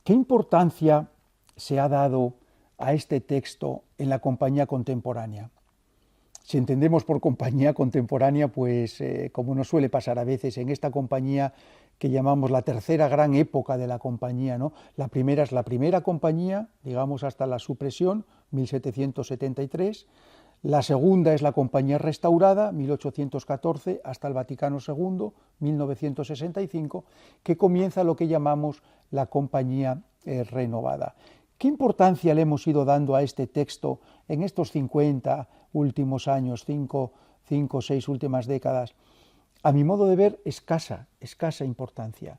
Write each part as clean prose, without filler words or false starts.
¿Qué importancia se ha dado a este texto en la compañía contemporánea? Si entendemos por compañía contemporánea, pues como nos suele pasar a veces en esta compañía que llamamos la tercera gran época de la compañía, ¿no? La primera es la primera compañía, digamos hasta la supresión, 1773. La segunda es la compañía restaurada, 1814, hasta el Vaticano II, 1965, que comienza lo que llamamos la compañía renovada. ¿Qué importancia le hemos ido dando a este texto en estos 50 últimos años, 5 o 6 últimas décadas? A mi modo de ver, escasa importancia.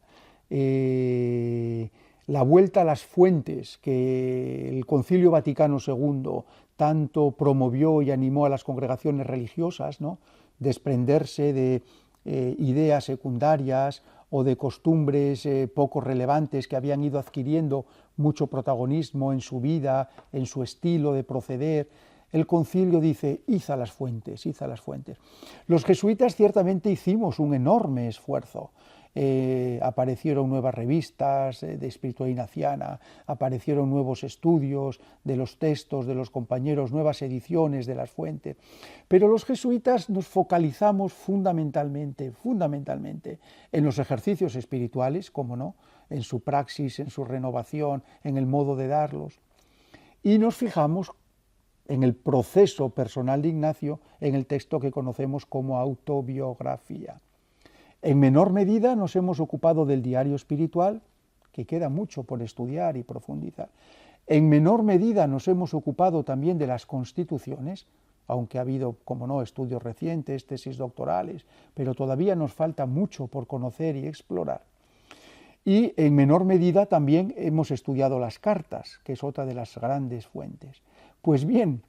La vuelta a las fuentes que el Concilio Vaticano II tanto promovió y animó a las congregaciones religiosas, ¿no? Desprenderse de ideas secundarias o de costumbres poco relevantes que habían ido adquiriendo mucho protagonismo en su vida, en su estilo de proceder. El concilio dice, id a las fuentes, id a las fuentes. Los jesuitas ciertamente hicimos un enorme esfuerzo. Aparecieron nuevas revistas de espiritualidad ignaciana, aparecieron nuevos estudios de los textos de los compañeros, nuevas ediciones de las fuentes. Pero los jesuitas nos focalizamos fundamentalmente en los ejercicios espirituales, como no, en su praxis, en su renovación, en el modo de darlos. Y nos fijamos en el proceso personal de Ignacio en el texto que conocemos como autobiografía. En menor medida nos hemos ocupado del diario espiritual, que queda mucho por estudiar y profundizar. En menor medida nos hemos ocupado también de las constituciones, aunque ha habido, como no, estudios recientes, tesis doctorales, pero todavía nos falta mucho por conocer y explorar. Y en menor medida también hemos estudiado las cartas, que es otra de las grandes fuentes. Pues bien,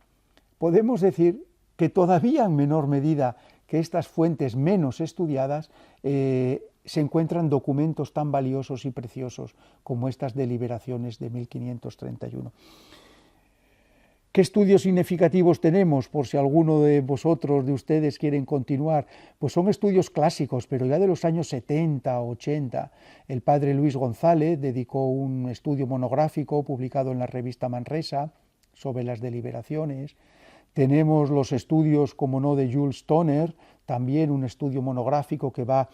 podemos decir que todavía en menor medida que estas fuentes menos estudiadas se encuentran documentos tan valiosos y preciosos como estas deliberaciones de 1531. ¿Qué estudios significativos tenemos, por si alguno de vosotros, de ustedes, quieren continuar? Pues son estudios clásicos, pero ya de los años 70, 80. El padre Luis González dedicó un estudio monográfico publicado en la revista Manresa sobre las deliberaciones. Tenemos los estudios, como no, de Jules Toner, también un estudio monográfico que va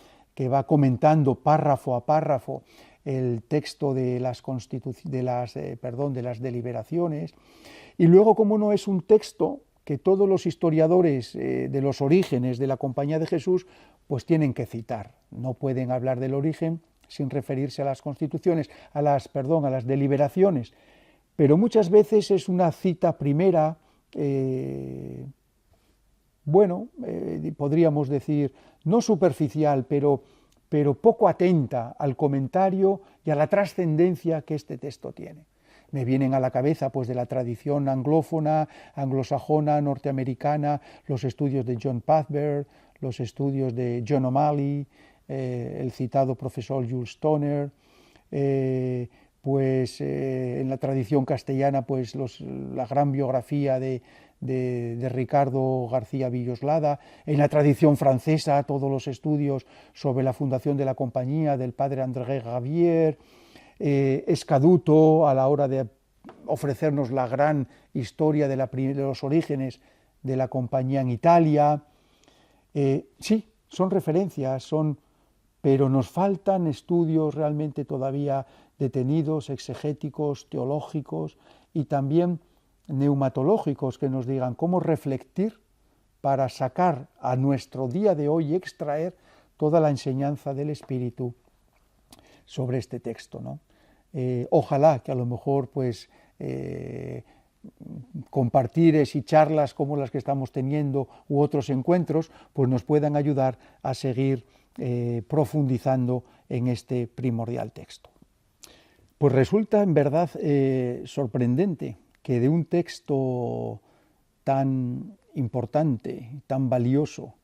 comentando párrafo a párrafo el texto de las deliberaciones. Y luego, como no, es un texto que todos los historiadores de los orígenes de la Compañía de Jesús pues tienen que citar. No pueden hablar del origen sin referirse a las constituciones, a las deliberaciones. Pero muchas veces es una cita primera, podríamos decir, no superficial, pero poco atenta al comentario y a la trascendencia que este texto tiene. Me vienen a la cabeza pues de la tradición anglófona, anglosajona, norteamericana, los estudios de John Pathberg, los estudios de John O'Malley, el citado profesor Jules Toner, en la tradición castellana pues la gran biografía de Ricardo García Villoslada, en la tradición francesa todos los estudios sobre la fundación de la compañía del padre André Gavier, Escaduto a la hora de ofrecernos la gran historia de los orígenes de la compañía en Italia. Sí, son referencias, pero nos faltan estudios realmente todavía detenidos, exegéticos, teológicos y también neumatológicos que nos digan cómo reflectir para sacar a nuestro día de hoy y extraer toda la enseñanza del Espíritu sobre este texto, ¿no? Ojalá que a lo mejor pues compartires y charlas como las que estamos teniendo u otros encuentros pues nos puedan ayudar a seguir profundizando en este primordial texto. Pues resulta en verdad sorprendente que de un texto tan importante, tan valioso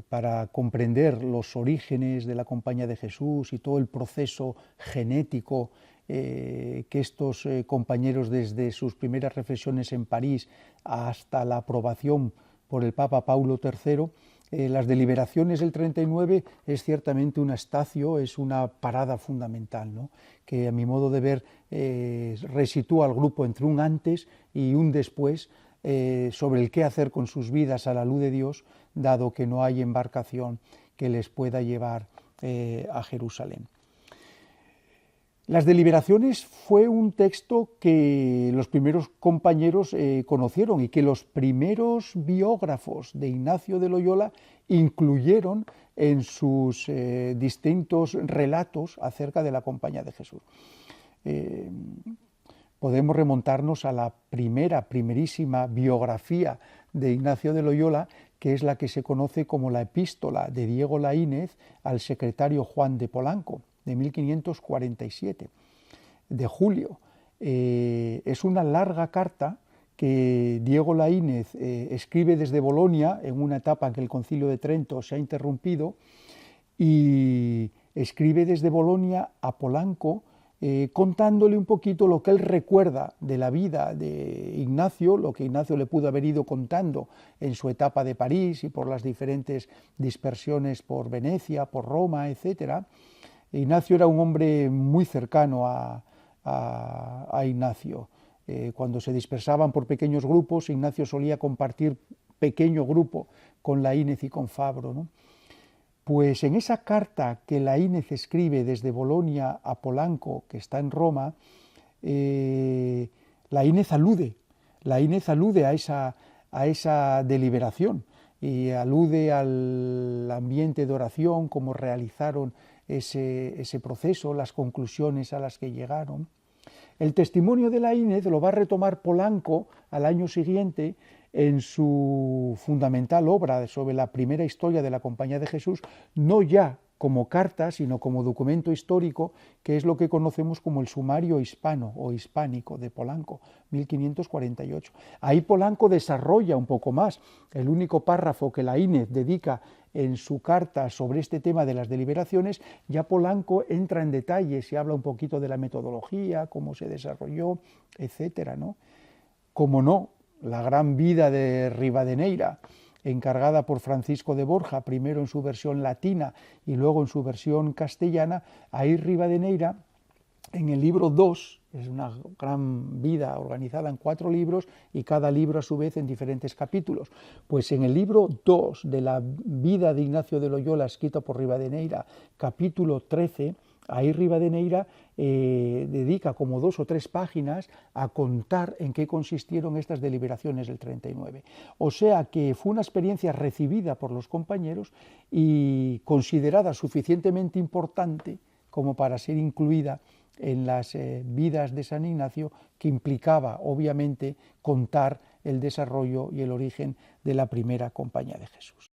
para comprender los orígenes de la Compañía de Jesús y todo el proceso genético que estos compañeros desde sus primeras reflexiones en París hasta la aprobación por el Papa Paulo III, las deliberaciones del 39 es ciertamente un estacio, es una parada fundamental, ¿no?, que a mi modo de ver resitúa al grupo entre un antes y un después sobre el qué hacer con sus vidas a la luz de Dios, dado que no hay embarcación que les pueda llevar a Jerusalén. Las deliberaciones fue un texto que los primeros compañeros conocieron y que los primeros biógrafos de Ignacio de Loyola incluyeron en sus distintos relatos acerca de la Compañía de Jesús. Podemos remontarnos a la primerísima biografía de Ignacio de Loyola, que es la que se conoce como la epístola de Diego Laínez al secretario Juan de Polanco, de 1547, de julio. Es una larga carta que Diego Laínez escribe desde Bolonia, en una etapa en que el Concilio de Trento se ha interrumpido, y escribe desde Bolonia a Polanco, contándole un poquito lo que él recuerda de la vida de Ignacio, lo que Ignacio le pudo haber ido contando en su etapa de París y por las diferentes dispersiones por Venecia, por Roma, etc. Ignacio era un hombre muy cercano a Ignacio. Cuando se dispersaban por pequeños grupos, Ignacio solía compartir pequeño grupo con Laínez y con Fabro, ¿no? Pues en esa carta que Laínez escribe desde Bolonia a Polanco, que está en Roma, Laínez alude a esa deliberación y alude al ambiente de oración, cómo realizaron ese proceso, las conclusiones a las que llegaron. El testimonio de Laínez lo va a retomar Polanco al año siguiente en su fundamental obra sobre la primera historia de la Compañía de Jesús, no ya como carta, sino como documento histórico, que es lo que conocemos como el Sumario Hispano o Hispánico de Polanco, 1548. Ahí Polanco desarrolla un poco más. El único párrafo que Laínez dedica en su carta sobre este tema de las deliberaciones, ya Polanco entra en detalles y habla un poquito de la metodología, cómo se desarrolló, etcétera, ¿no? Como no, la gran vida de Rivadeneira, encargada por Francisco de Borja, primero en su versión latina y luego en su versión castellana. Ahí Rivadeneira, en el libro 2, es una gran vida organizada en 4 libros y cada libro a su vez en diferentes capítulos. Pues en el libro 2 de la vida de Ignacio de Loyola, escrito por Rivadeneira, capítulo 13, ahí Rivadeneira dedica como 2 o 3 páginas a contar en qué consistieron estas deliberaciones del 39. O sea que fue una experiencia recibida por los compañeros y considerada suficientemente importante como para ser incluida en las vidas de San Ignacio, que implicaba obviamente contar el desarrollo y el origen de la primera Compañía de Jesús.